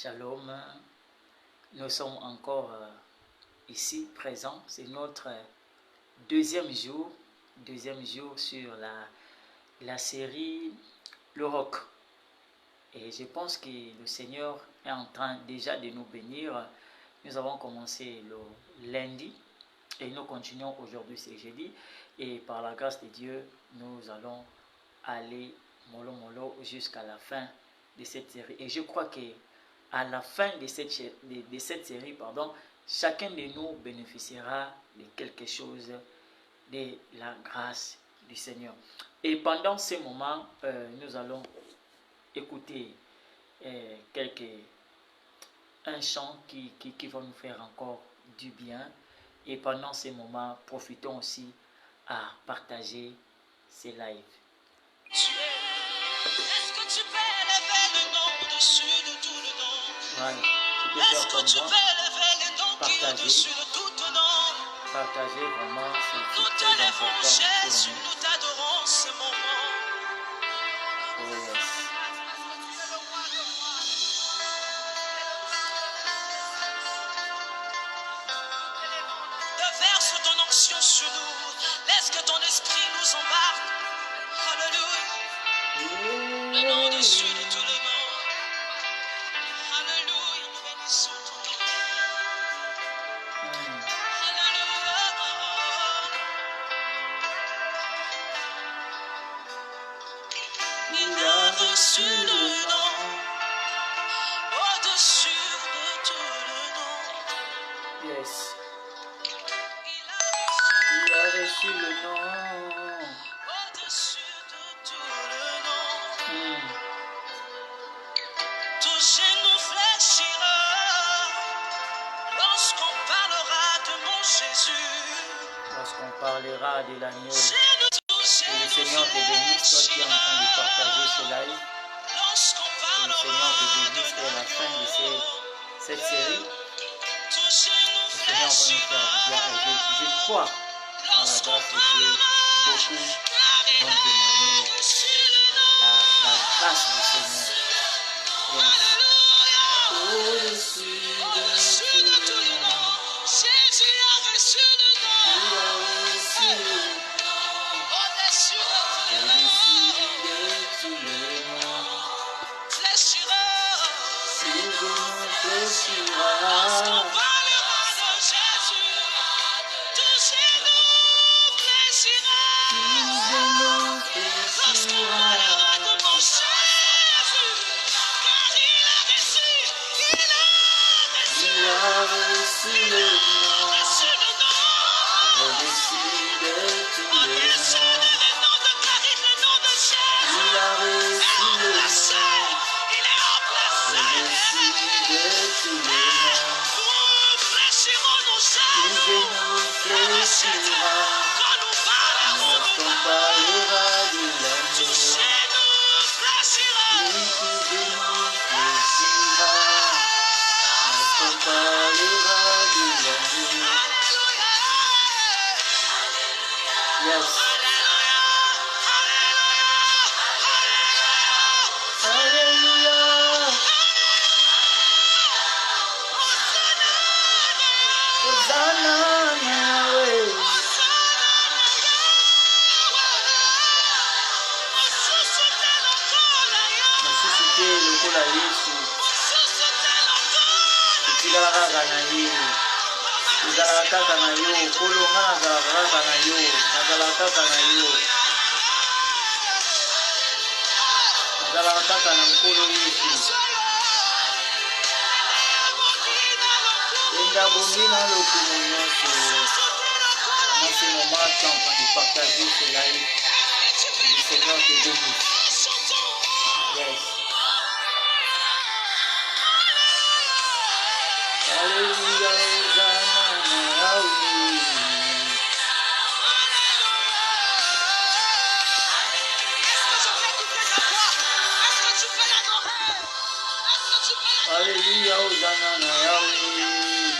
Shalom, nous sommes encore ici présents. C'est notre deuxième jour sur la série Le Roc. Et je pense que le Seigneur est en train déjà de nous bénir. Nous avons commencé le lundi et nous continuons aujourd'hui, c'est jeudi. Et par la grâce de Dieu, nous allons aller mollo jusqu'à la fin de cette série. Et je crois que à la fin de cette série, chacun de nous bénéficiera de quelque chose de la grâce du Seigneur. Et pendant ce moment, nous allons écouter un chant qui va nous faire encore du bien. Et pendant ce moment, profitons aussi à partager ces lives. Est-ce que tu peux élever le nom au-dessus de tout le nom? Voilà. Est-ce que tu peux élever le nom qui est au-dessus de tout nom? Partagez vraiment, Nous c'est te très lèvons, important Jésus, pour nous t'adorons ce moment. nous. Oh yes. Déverse ton onction sur nous. Laisse que ton esprit nous embarque. Alléluia. Le nom au-dessus de tout le nom. Alléluia. Nous bénissons ton nom. Il a reçu le nom au-dessus de tout le nom. Yes. Il a Il a reçu le nom. au-dessus de tout le nom. Tout genou fléchira lorsqu'on parlera de mon Jésus. Lorsqu'on parlera de l'agneau, Tout que le Seigneur te bénisse, toi qui es en train de partager ce live. lorsqu'on Que le Seigneur te bénisse parlera et à la fin de cette série, tout genou le Seigneur va nous faire du bien. Et je crois en la grâce de Dieu, beaucoup vont témoigner la grâce du Seigneur. Yes. Au-dessus de tout le monde, Jésus a reçu le nom. il a reçu le nom. Au-dessus Au-dessus de tout le monde, fléchira. tout genou fléchira. Lorsqu'on parlera de Jésus, tout genou fléchira. Tout genou Lorsqu'on fléchira. parlera de mon Jésus, car il a reçu Il a reçu le nom. le nom. Au-dessus de tout le Au-dessus monde, du nom de Clarisse, le nom de Jésus. il a reçu le nom. Il est remplacé. Au-dessus de tout le monde, Nous fléchirons nos tout Jésus. genou fléchira. Quand nous parlerons Lorsqu'on de parlera de tout l'agneau, genou fléchira. oui, tout genou fléchira. Lorsqu'on parlera de l'agneau. Yes. Alléluia. Hosanna Yahweh. Nasusite lokola Yesu. Etikala kaka na ye. Ezalaka kaka na yo. Nkolo nga nazalaka kaka na yo. Nazalaka kaka na yo. Nazalaka kaka na Nkolo Yesu. Enda bongi na lokumu nyonso. Pendant ce moment, tu es en train de partager ce live. Le Seigneur te bénisse. Yes. Alléluia, Hosanna Yahweh. Alléluia, Hosanna Yahweh.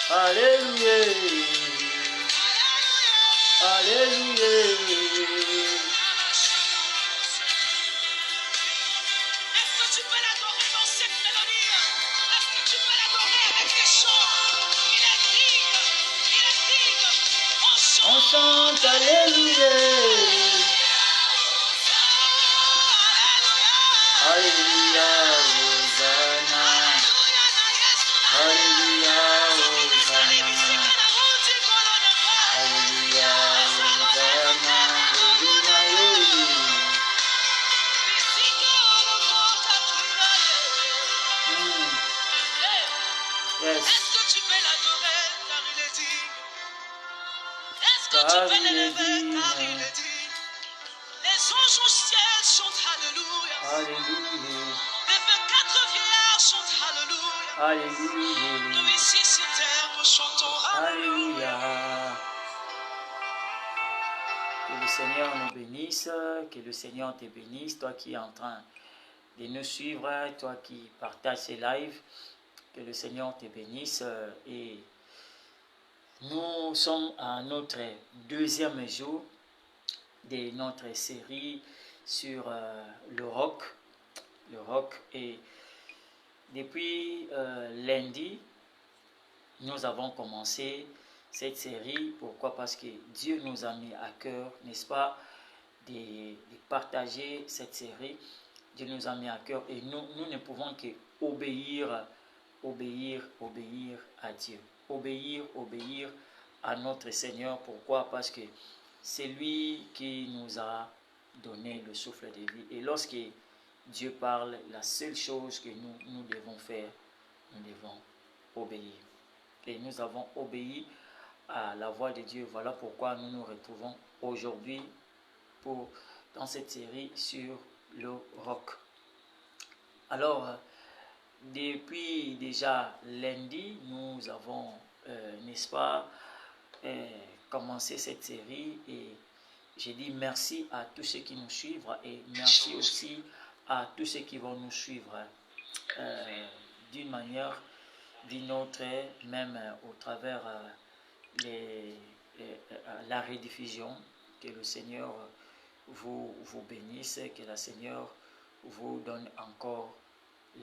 Alléluia. Alléluia. On chante Alléluia. Alléluia, Hosanna. Alléluia, Hosanna. Alléluia, Hosanna. Yes. Est-ce que tu peux l'adorer car il est digne? Est-ce que tu Car peux il est l'élever digne. car il est digne? Les anges au ciel chantent Alléluia. Alléluia. Les 24 vieillards chantent Alléluia. Alléluia. Nous ici sur terre, nous chantons Alléluia. Alléluia. Que le Seigneur nous bénisse, que le Seigneur te bénisse, toi qui es en train de nous suivre, toi qui partages ces lives, que le Seigneur te bénisse. Et nous sommes à notre deuxième jour de notre série sur le roc. Et depuis lundi, nous avons commencé cette série. Pourquoi? Parce que Dieu nous a mis à cœur, n'est-ce pas, de partager cette série. Dieu nous a mis à cœur et nous ne pouvons que obéir à Dieu. Obéir à notre Seigneur. Pourquoi? Parce que c'est lui qui nous a donné le souffle de vie. Et lorsque Dieu parle, la seule chose que nous devons faire, nous devons obéir. Et nous avons obéi à la voix de Dieu. Voilà pourquoi nous nous retrouvons aujourd'hui dans cette série sur le roc. Alors, depuis déjà lundi, nous avons, n'est-ce pas, commencé cette série et j'ai dit merci à tous ceux qui nous suivent et merci aussi à tous ceux qui vont nous suivre d'une manière, d'une autre, même au travers la rediffusion. Que le Seigneur vous bénisse, que le Seigneur vous donne encore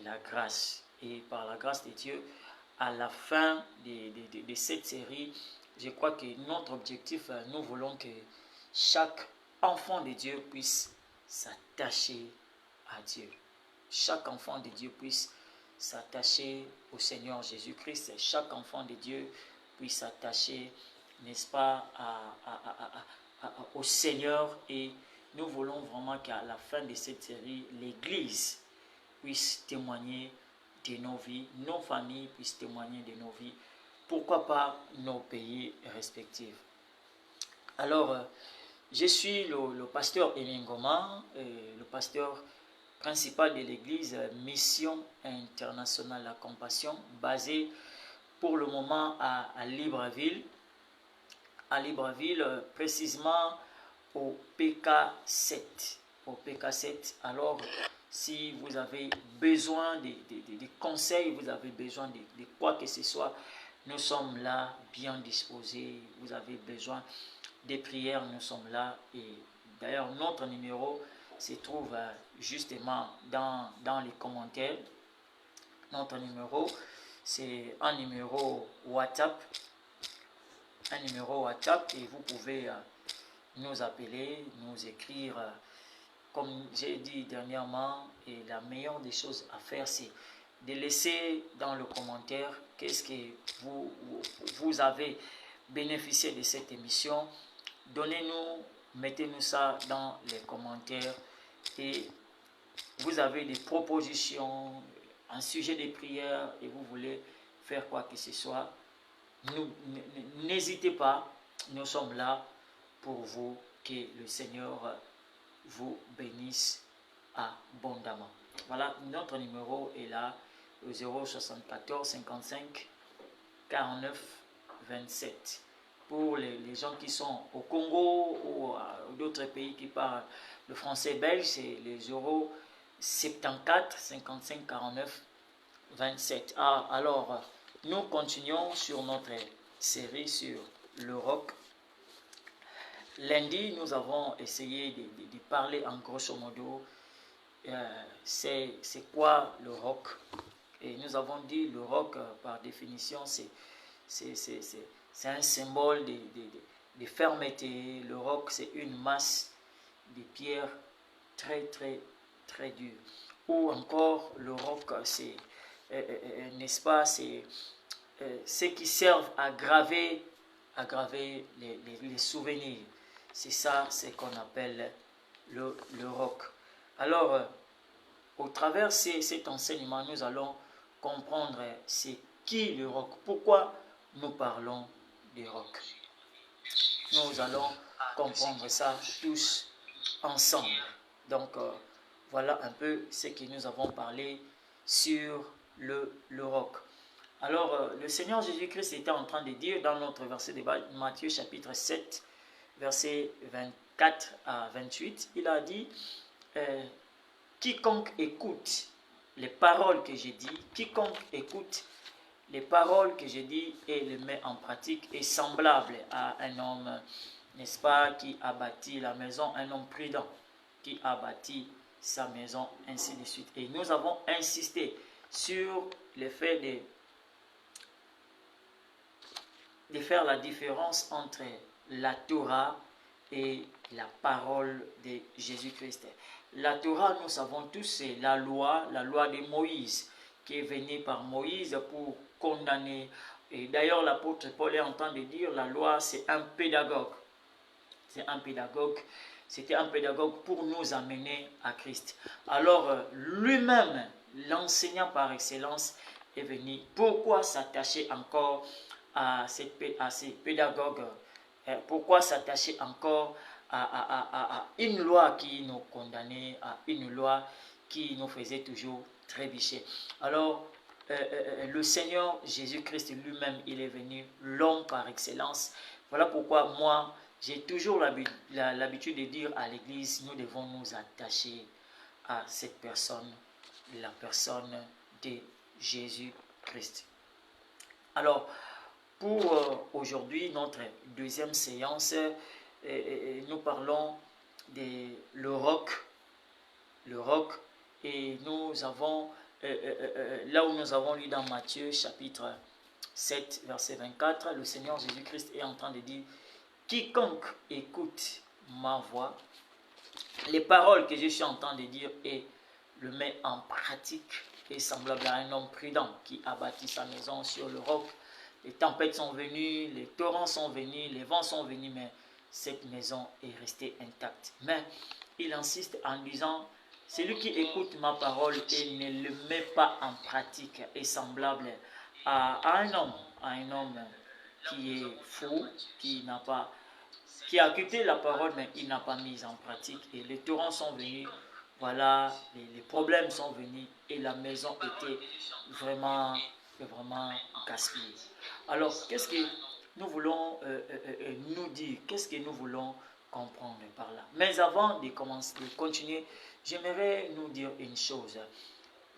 la grâce. Et par la grâce de Dieu, à la fin de cette série, je crois que notre objectif, nous voulons que chaque enfant de Dieu puisse s'attacher à Dieu. Chaque enfant de Dieu puisse s'attacher au Seigneur Jésus-Christ. Chaque enfant de Dieu puisse s'attacher, n'est-ce pas, au Seigneur. Et nous voulons vraiment qu'à la fin de cette série, l'Église puisse témoigner de nos vies, nos familles puissent témoigner de nos vies, pourquoi pas nos pays respectifs. Alors, je suis le pasteur Emingoma, le pasteur principal de l'église Mission Internationale La Compassion, basée pour le moment à Libreville. À Libreville, précisément au PK7. Au PK7. Alors, si vous avez besoin de conseils, vous avez besoin de quoi que ce soit, nous sommes là, bien disposés. Vous avez besoin des prières, nous sommes là. Et d'ailleurs, notre numéro se trouve justement dans les commentaires. Notre numéro, c'est un numéro WhatsApp. Un numéro WhatsApp et vous pouvez nous appeler, nous écrire. Comme j'ai dit dernièrement, et la meilleure des choses à faire, c'est de laisser dans le commentaire qu'est-ce que vous avez bénéficié de cette émission. Donnez-nous, mettez-nous ça dans les commentaires. Et vous avez des propositions, un sujet de prière et vous voulez faire quoi que ce soit, n'hésitez pas, nous sommes là pour vous. Que le Seigneur vous bénisse abondamment. Voilà, notre numéro est là, le 074 55 49 27. Pour les gens qui sont au Congo ou d'autres pays qui parlent le français belge, c'est le 074 55 49 27. Alors, nous continuons sur notre série sur le roc. Lundi, nous avons essayé de parler en grosso modo, c'est quoi le roc. Et nous avons dit le roc, par définition, c'est un symbole de fermeté. Le roc, c'est une masse de pierres très dures. Ou encore, le roc, c'est, n'est-ce pas, c'est ceux qui servent à graver les souvenirs. C'est ça, ce qu'on appelle le roc. Alors, au travers de cet enseignement, nous allons comprendre c'est qui le roc. Pourquoi nous parlons du roc. Nous allons comprendre ça tous ensemble. Donc, voilà un peu ce que nous avons parlé sur le roc. Alors, le Seigneur Jésus-Christ était en train de dire dans notre verset de Matthieu chapitre 7, versets 24 à 28, il a dit, quiconque écoute les paroles que j'ai dit, quiconque écoute les paroles que j'ai dit et les met en pratique est semblable à un homme, n'est-ce pas, qui a bâti la maison, un homme prudent qui a bâti sa maison, ainsi de suite. Et nous avons insisté sur le fait de faire la différence entre la Torah et la parole de Jésus-Christ. La Torah, nous savons tous, c'est la loi de Moïse, qui est venue par Moïse pour condamner. Et d'ailleurs, l'apôtre Paul est en train de dire, la loi, c'est un pédagogue. C'est un pédagogue. C'était un pédagogue pour nous amener à Christ. Alors, lui-même, l'enseignant par excellence, est venu. Pourquoi s'attacher encore à ces pédagogues? Pourquoi s'attacher encore à une loi qui nous condamnait, à une loi qui nous faisait toujours trébucher? Alors, le Seigneur Jésus-Christ lui-même, il est venu l'homme par excellence. Voilà pourquoi moi, j'ai toujours l'habitude de dire à l'Église, nous devons nous attacher à cette personne, la personne de Jésus-Christ. Alors, pour aujourd'hui, notre deuxième séance, nous parlons de le roc, et nous avons, là où nous avons lu dans Matthieu chapitre 7, verset 24, le Seigneur Jésus-Christ est en train de dire, quiconque écoute ma voix, les paroles que je suis en train de dire et le met en pratique est semblable à un homme prudent qui a bâti sa maison sur le roc. Les tempêtes sont venues, les torrents sont venus, les vents sont venus, mais cette maison est restée intacte. Mais il insiste en disant, celui qui écoute ma parole et ne le met pas en pratique est semblable à un homme qui est fou, qui a écouté la parole, mais il n'a pas mis en pratique. Et les torrents sont venus, voilà, les problèmes sont venus, et la maison était vraiment gaspillée. Alors, qu'est-ce que nous voulons nous dire? Qu'est-ce que nous voulons comprendre par là? Mais avant de continuer, j'aimerais nous dire une chose.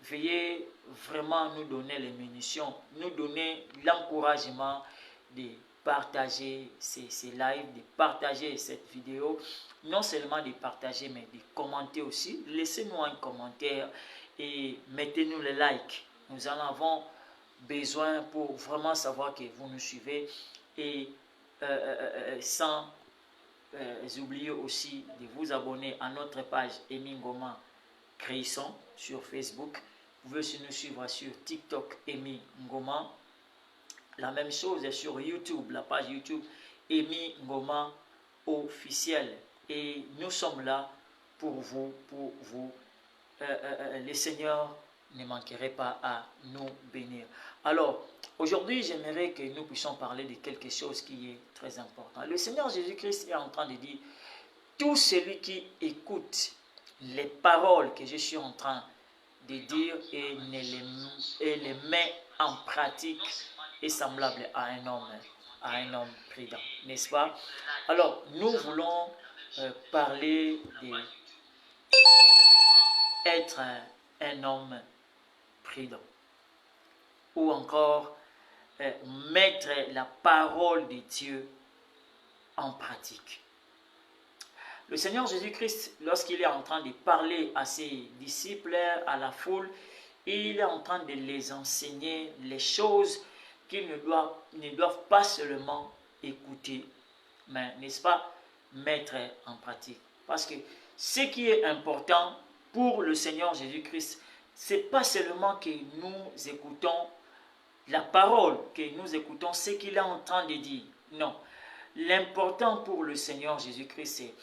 Veuillez vraiment nous donner les munitions, nous donner l'encouragement de partager ces lives, de partager cette vidéo, non seulement de partager, mais de commenter aussi. Laissez-nous un commentaire et mettez-nous le like. Nous en avons besoin pour vraiment savoir que vous nous suivez et sans oublier aussi de vous abonner à notre page Emi Ngoma Créisson sur Facebook. Vous pouvez aussi nous suivre sur TikTok Emi Ngoma. La même chose sur YouTube, la page YouTube Emi Ngoma officielle. Et nous sommes là pour vous. Le Seigneur ne manquerait pas à nous bénir. Alors, aujourd'hui, j'aimerais que nous puissions parler de quelque chose qui est très important. Le Seigneur Jésus-Christ est en train de dire, tout celui qui écoute les paroles que je suis en train de dire et les met en pratique est semblable à un homme prudent, n'est-ce pas? Alors, nous voulons parler d'être un homme prudent, ou encore mettre la parole de Dieu en pratique. Le Seigneur Jésus-Christ, lorsqu'il est en train de parler à ses disciples, à la foule, il est en train de les enseigner les choses qu'ils ne doivent pas seulement écouter, mais n'est-ce pas, mettre en pratique. Parce que ce qui est important pour le Seigneur Jésus-Christ, c'est pas seulement que nous écoutons la parole, que nous écoutons ce qu'il est en train de dire. Non. L'important pour le Seigneur Jésus-Christ, c'est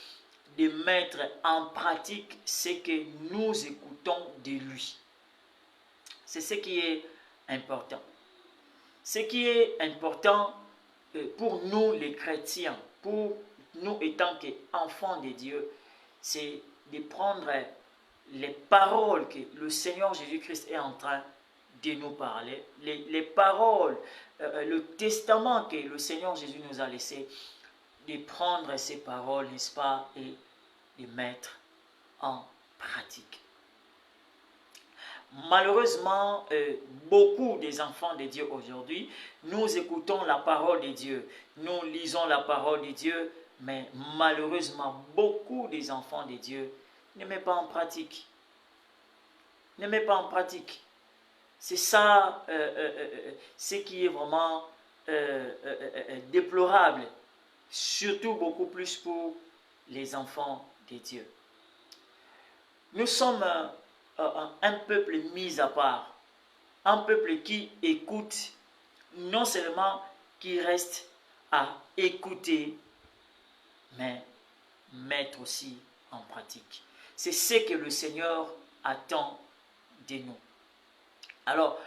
de mettre en pratique ce que nous écoutons de lui. C'est ce qui est important. Ce qui est important pour nous les chrétiens, pour nous étant qu'enfants de Dieu, c'est de prendre les paroles que le Seigneur Jésus-Christ est en train de nous parler, les paroles, le testament que le Seigneur Jésus nous a laissé, de prendre ces paroles, n'est-ce pas, et de mettre en pratique. Malheureusement, beaucoup des enfants de Dieu aujourd'hui, nous écoutons la parole de Dieu, nous lisons la parole de Dieu, mais malheureusement, beaucoup des enfants de Dieu ne mettent pas en pratique. Ne mettent pas en pratique. C'est ça ce qui est vraiment déplorable, surtout beaucoup plus pour les enfants de Dieu. Nous sommes un peuple mis à part, un peuple qui écoute, non seulement qui reste à écouter, mais mettre aussi en pratique. C'est ce que le Seigneur attend de nous. Alors,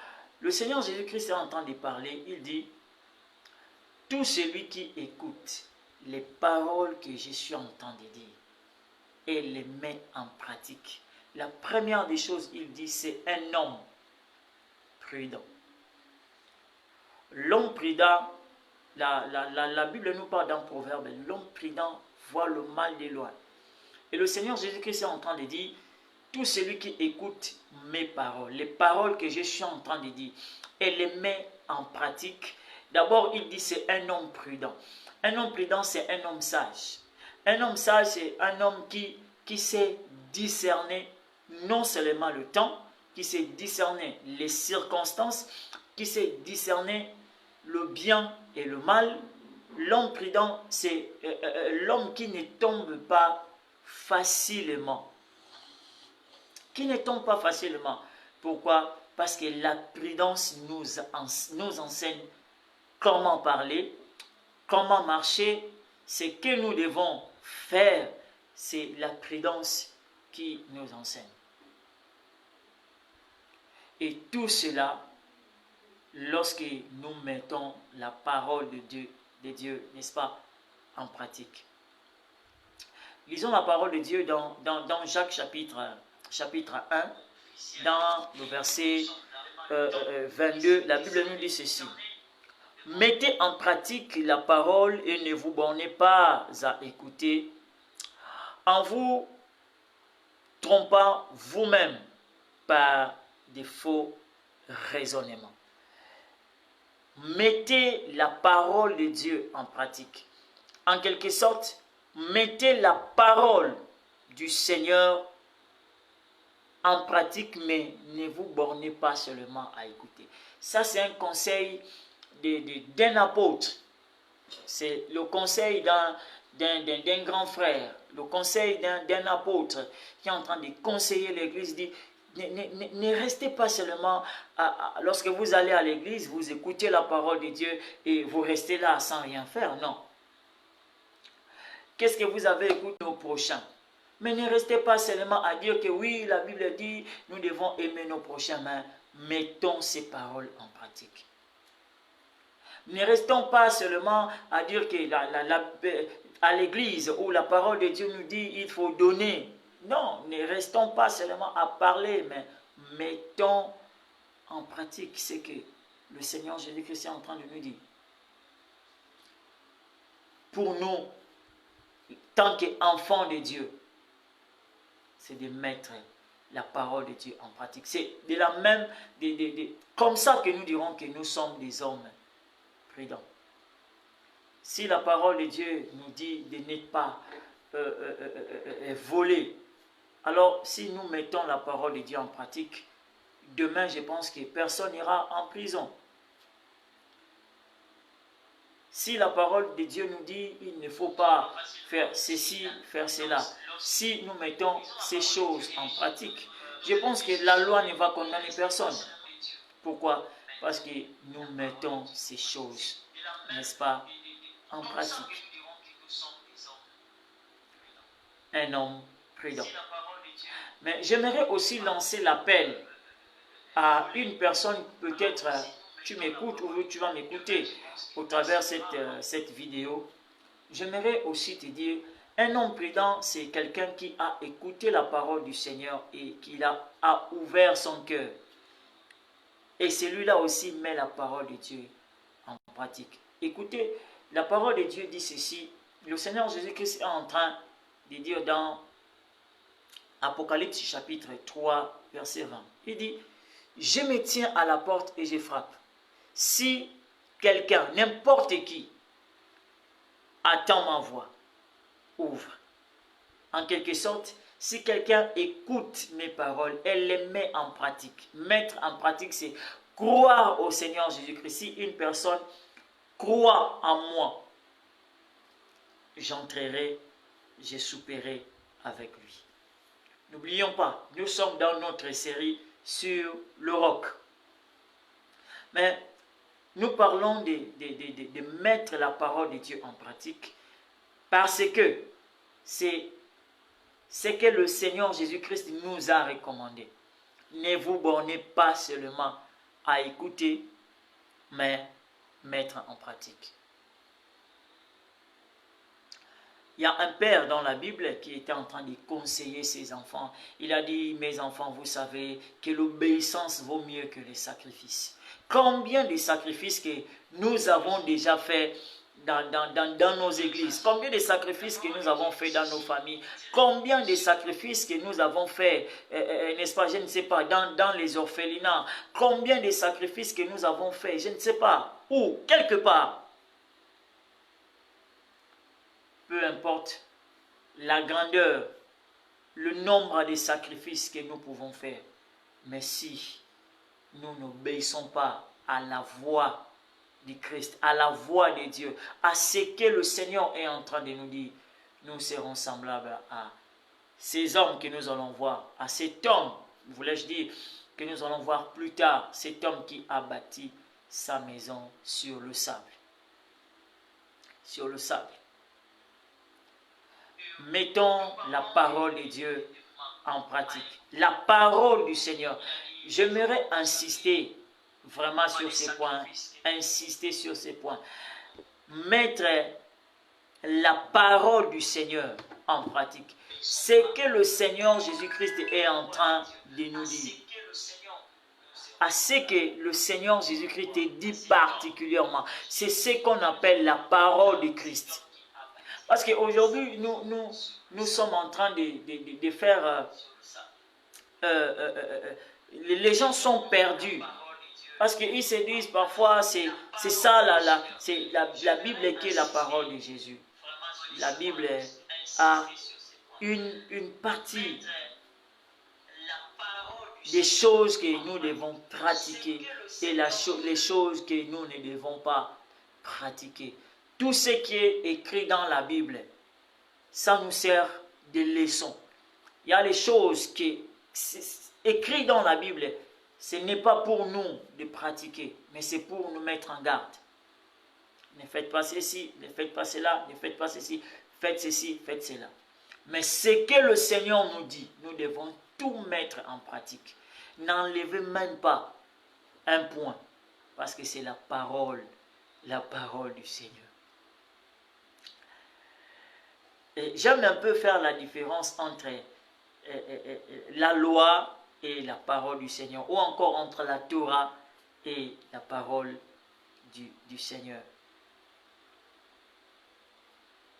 le Seigneur Jésus-Christ est en train de parler, il dit, tout celui qui écoute les paroles que je suis en train de dire et les met en pratique. La première des choses, il dit, c'est un homme prudent. L'homme prudent, la Bible nous parle d'un proverbe, l'homme prudent voit le mal de loin. Et le Seigneur Jésus-Christ est en train de dire, tout celui qui écoute mes paroles, les paroles que je suis en train de dire, et les met en pratique, d'abord il dit c'est un homme prudent. Un homme prudent, c'est un homme sage. Un homme sage, c'est un homme qui sait discerner non seulement le temps, qui sait discerner les circonstances, qui sait discerner le bien et le mal. L'homme prudent, c'est l'homme qui ne tombe pas facilement. Qui ne tombe pas facilement. Pourquoi? Parce que la prudence nous enseigne comment parler, comment marcher. Ce que nous devons faire, c'est la prudence qui nous enseigne. Et tout cela, lorsque nous mettons la parole de Dieu, n'est-ce pas, en pratique. Lisons la parole de Dieu dans Jacques chapitre 1, dans le verset 22, la Bible nous dit ceci. Mettez en pratique la parole et ne vous bornez pas à écouter, en vous trompant vous-même par des faux raisonnements. Mettez la parole de Dieu en pratique. En quelque sorte, mettez la parole du Seigneur en pratique, mais ne vous bornez pas seulement à écouter. Ça, c'est un conseil d'un apôtre. C'est le conseil d'un grand frère, le conseil d'un apôtre qui est en train de conseiller l'église, dit, ne restez pas seulement, lorsque vous allez à l'église, vous écoutez la parole de Dieu et vous restez là sans rien faire, non. Qu'est-ce que vous avez écouté au prochain? Mais ne restez pas seulement à dire que oui, la Bible dit, nous devons aimer nos prochains, mais mettons ces paroles en pratique. Ne restons pas seulement à dire que à l'église où la parole de Dieu nous dit il faut donner. Non, ne restons pas seulement à parler, mais mettons en pratique ce que le Seigneur Jésus-Christ est en train de nous dire. Pour nous, tant qu'enfants de Dieu, c'est de mettre la parole de Dieu en pratique. C'est de la même, comme ça que nous dirons que nous sommes des hommes prudents. Si la parole de Dieu nous dit de ne pas voler, alors si nous mettons la parole de Dieu en pratique, demain je pense que personne n'ira en prison. Si la parole de Dieu nous dit, il ne faut pas faire ceci, faire cela. Si nous mettons ces choses en pratique, je pense que la loi ne va condamner personne. Pourquoi? Parce que nous mettons ces choses, n'est-ce pas, en pratique. Un homme prudent. Mais j'aimerais aussi lancer l'appel à une personne, peut-être tu m'écoutes ou tu vas m'écouter au travers cette vidéo. J'aimerais aussi te dire, un homme prudent, c'est quelqu'un qui a écouté la parole du Seigneur et qui a ouvert son cœur. Et celui-là aussi met la parole de Dieu en pratique. Écoutez, la parole de Dieu dit ceci. Le Seigneur Jésus-Christ est en train de dire dans Apocalypse chapitre 3, verset 20. Il dit, « Je me tiens à la porte et je frappe. Si quelqu'un, n'importe qui, attend ma voix, ouvre. » En quelque sorte, si quelqu'un écoute mes paroles et les met en pratique. Mettre en pratique, c'est croire au Seigneur Jésus-Christ. Si une personne croit en moi, j'entrerai, je souperai avec lui. N'oublions pas, nous sommes dans notre série sur le roc. Mais nous parlons de mettre la parole de Dieu en pratique parce que c'est ce que le Seigneur Jésus-Christ nous a recommandé. Ne vous bornez pas seulement à écouter, mais mettre en pratique. Il y a un père dans la Bible qui était en train de conseiller ses enfants. Il a dit, mes enfants, vous savez que l'obéissance vaut mieux que les sacrifices. Combien de sacrifices que nous avons déjà fait dans nos églises, combien de sacrifices que nous avons fait dans nos familles, combien de sacrifices que nous avons fait, n'est-ce pas, je ne sais pas, dans les orphelinats, combien de sacrifices que nous avons fait, je ne sais pas, où, quelque part. Peu importe la grandeur, le nombre de sacrifices que nous pouvons faire, mais si nous n'obéissons pas à la voix du Christ, à la voix de Dieu, à ce que le Seigneur est en train de nous dire, nous serons semblables à ces hommes que nous allons voir, à cet homme, voulais-je dire, que nous allons voir plus tard, cet homme qui a bâti sa maison sur le sable. Sur le sable. Mettons la parole de Dieu en pratique. La parole du Seigneur. J'aimerais insister vraiment sur ces points. Insister sur ces points. Mettre la parole du Seigneur en pratique. C'est que le Seigneur Jésus-Christ est en train de nous dire. À ce que le Seigneur Jésus-Christ dit particulièrement. C'est ce qu'on appelle la parole de Christ. Parce qu'aujourd'hui, nous sommes en train de faire... les gens sont perdus. Parce qu'ils se disent parfois, c'est ça, la Bible qui est la parole de Jésus. La Bible a une partie des choses que nous devons pratiquer et les choses que nous ne devons pas pratiquer. Tout ce qui est écrit dans la Bible, ça nous sert de leçon. Il y a les choses qui sont écrites dans la Bible, ce n'est pas pour nous de pratiquer, mais c'est pour nous mettre en garde. Ne faites pas ceci, ne faites pas cela, ne faites pas ceci, faites ceci, faites cela. Mais ce que le Seigneur nous dit, nous devons tout mettre en pratique. N'enlevez même pas un point, parce que c'est la parole du Seigneur. J'aime un peu faire la différence entre la loi et la parole du Seigneur, ou encore entre la Torah et la parole du Seigneur.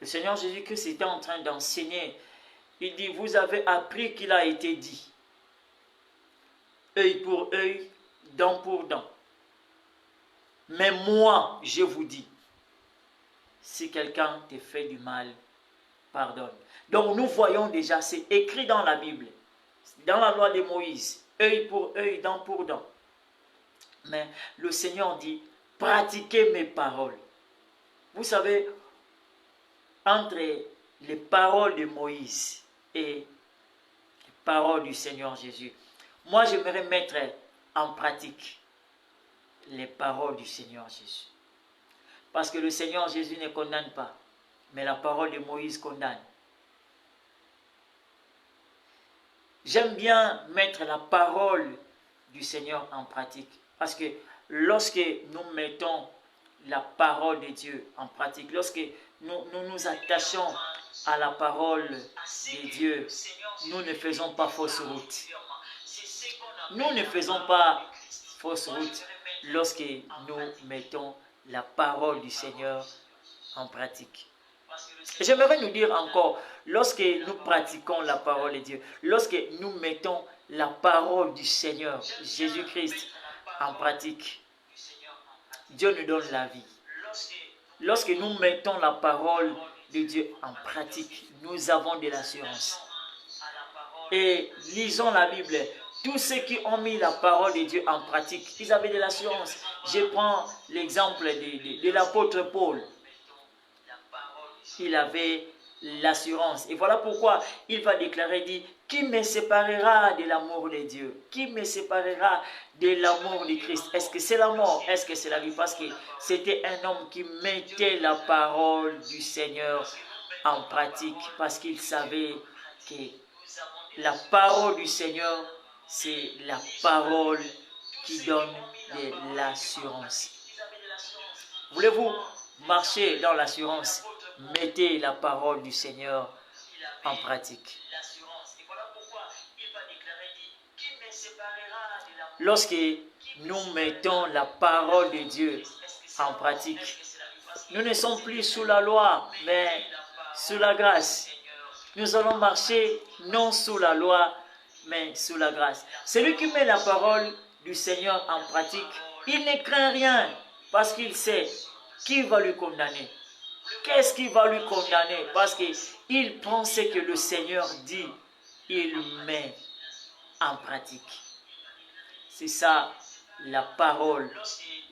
Le Seigneur Jésus-Christ était en train d'enseigner. Il dit, vous avez appris qu'il a été dit, œil pour œil, dent pour dent. Mais moi, je vous dis, si quelqu'un te fait du mal, pardonne. Donc nous voyons déjà, c'est écrit dans la Bible, dans la loi de Moïse, œil pour œil, dent pour dent. Mais le Seigneur dit, pratiquez mes paroles. Vous savez, entre les paroles de Moïse et les paroles du Seigneur Jésus, moi j'aimerais mettre en pratique les paroles du Seigneur Jésus. Parce que le Seigneur Jésus ne condamne pas, mais la parole de Moïse condamne. J'aime bien mettre la parole du Seigneur en pratique. Parce que lorsque nous mettons la parole de Dieu en pratique, lorsque nous attachons à la parole de Dieu, nous ne faisons pas fausse route. Nous ne faisons pas fausse route lorsque nous mettons la parole du Seigneur en pratique. Et j'aimerais nous dire encore, lorsque nous pratiquons la parole de Dieu, lorsque nous mettons la parole du Seigneur Jésus-Christ en pratique, Dieu nous donne la vie. Lorsque nous mettons la parole de Dieu en pratique, nous avons de l'assurance. Et lisons la Bible. Tous ceux qui ont mis la parole de Dieu en pratique, ils avaient de l'assurance. Je prends l'exemple de l'apôtre Paul. Il avait l'assurance. Et voilà pourquoi il va déclarer, dit, qui me séparera de l'amour de Dieu? Qui me séparera de l'amour de Christ? Est-ce que c'est la mort? Est-ce que c'est la vie? Parce que c'était un homme qui mettait la parole du Seigneur en pratique. Parce qu'il savait que la parole du Seigneur, c'est la parole qui donne de l'assurance. Voulez-vous marcher dans l'assurance? Mettez la parole du Seigneur en pratique. Lorsque nous mettons la parole de Dieu en pratique, nous ne sommes plus sous la loi, mais sous la grâce. Nous allons marcher non sous la loi, mais sous la grâce. Celui qui met la parole du Seigneur en pratique, il ne craint rien parce qu'il sait qui va lui condamner. Qu'est-ce qui va lui condamner? Parce qu'il prend ce que le Seigneur dit, il met en pratique. C'est ça la parole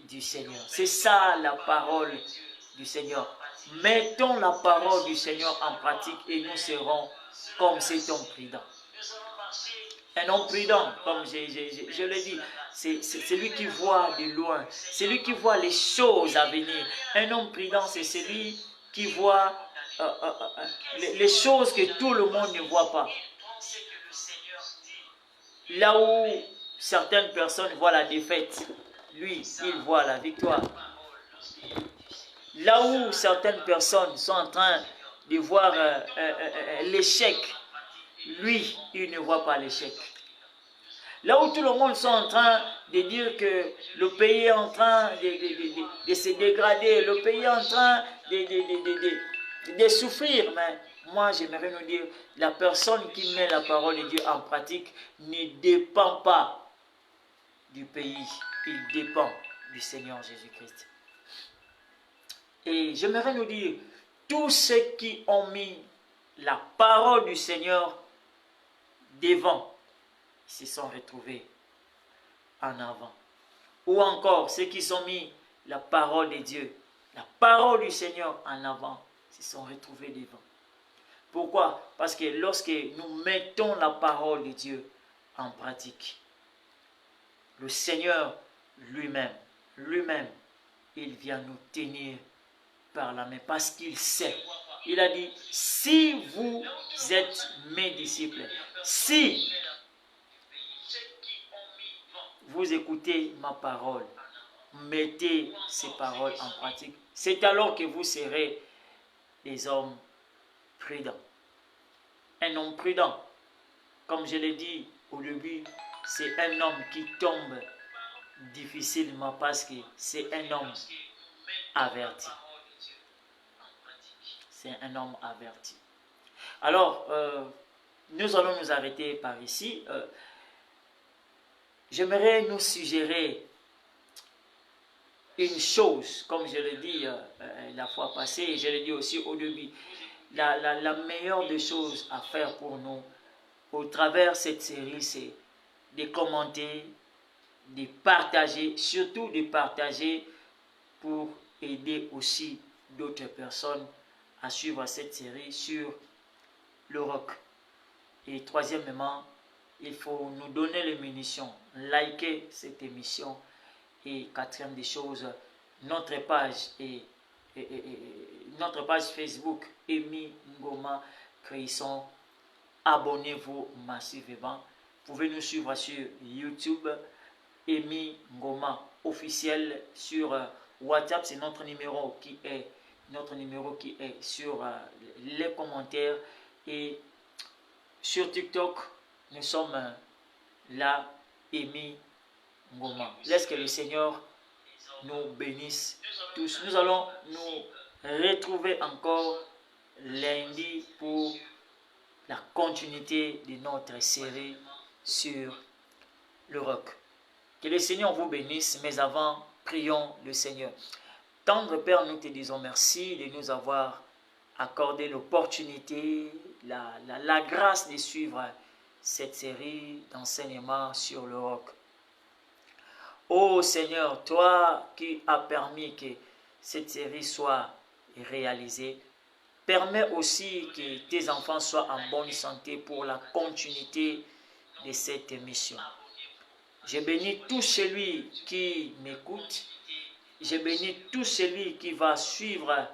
du Seigneur. C'est ça la parole du Seigneur. Mettons la parole du Seigneur en pratique et nous serons comme cet homme prudent. Un homme prudent, comme je l'ai dit, c'est celui qui voit de loin, c'est lui qui voit les choses à venir. Un homme prudent, c'est celui qui voit les choses que tout le monde ne voit pas. Là où certaines personnes voient la défaite, lui, il voit la victoire. Là où certaines personnes sont en train de voir l'échec, lui, il ne voit pas l'échec. Là où tout le monde est en train de dire que le pays est en train de se dégrader, le pays est en train de souffrir, mais moi j'aimerais nous dire, la personne qui met la parole de Dieu en pratique ne dépend pas du pays, il dépend du Seigneur Jésus-Christ. Et j'aimerais nous dire, tous ceux qui ont mis la parole du Seigneur devant, se sont retrouvés en avant. Ou encore, ceux qui ont mis la parole de Dieu, la parole du Seigneur en avant, se sont retrouvés devant. Pourquoi? Parce que lorsque nous mettons la parole de Dieu en pratique, le Seigneur lui-même, il vient nous tenir par la main parce qu'il sait. Il a dit, si vous êtes mes disciples, si vous écoutez ma parole, mettez ces paroles en pratique, c'est alors que vous serez des hommes prudents. Un homme prudent, comme je l'ai dit au début, c'est un homme qui tombe difficilement parce que c'est un homme averti. C'est un homme averti. Alors, nous allons nous arrêter par ici. J'aimerais nous suggérer une chose, comme je l'ai dit la fois passée, et je l'ai dit aussi au début. La meilleure des choses à faire pour nous, au travers de cette série, c'est de commenter, de partager, surtout de partager pour aider aussi d'autres personnes à suivre cette série sur le rock. Et troisièmement, il faut nous donner les munitions, liker cette émission. Et quatrième des choses, notre page notre page Facebook, Amy Ngoma Créisson. Abonnez-vous massivement. Vous pouvez nous suivre sur YouTube, Amy Ngoma officiel, sur WhatsApp, c'est notre numéro qui est sur les commentaires, et sur TikTok, nous sommes là, Amy Ngoma. Laisse que le Seigneur nous bénisse tous. Nous allons nous retrouver encore lundi pour la continuité de notre série sur le rock. Que le Seigneur vous bénisse, mais avant, prions le Seigneur. Tendre Père, nous te disons merci de nous avoir accordé l'opportunité, la grâce de suivre cette série d'enseignement sur le rock. Ô Seigneur, toi qui as permis que cette série soit réalisée, permets aussi que tes enfants soient en bonne santé pour la continuité de cette émission. Je bénis tout celui qui m'écoute. Je bénis tout celui qui va suivre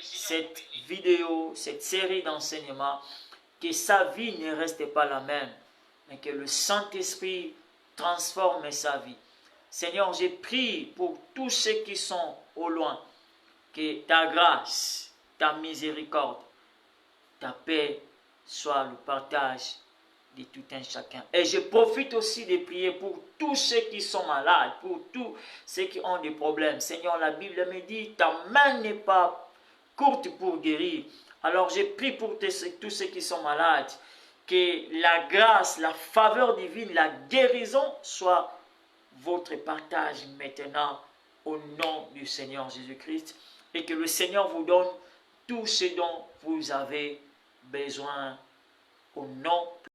cette vidéo, cette série d'enseignements. Que sa vie ne reste pas la même, mais que le Saint-Esprit transforme sa vie. Seigneur, je prie pour tous ceux qui sont au loin, que ta grâce, ta miséricorde, ta paix soit le partage de tout un chacun. Et je profite aussi de prier pour tous ceux qui sont malades, pour tous ceux qui ont des problèmes. Seigneur, la Bible me dit, ta main n'est pas courte pour guérir. Alors je prie pour tous ceux qui sont malades, que la grâce, la faveur divine, la guérison soit votre partage maintenant au nom du Seigneur Jésus-Christ, et que le Seigneur vous donne tout ce dont vous avez besoin au nom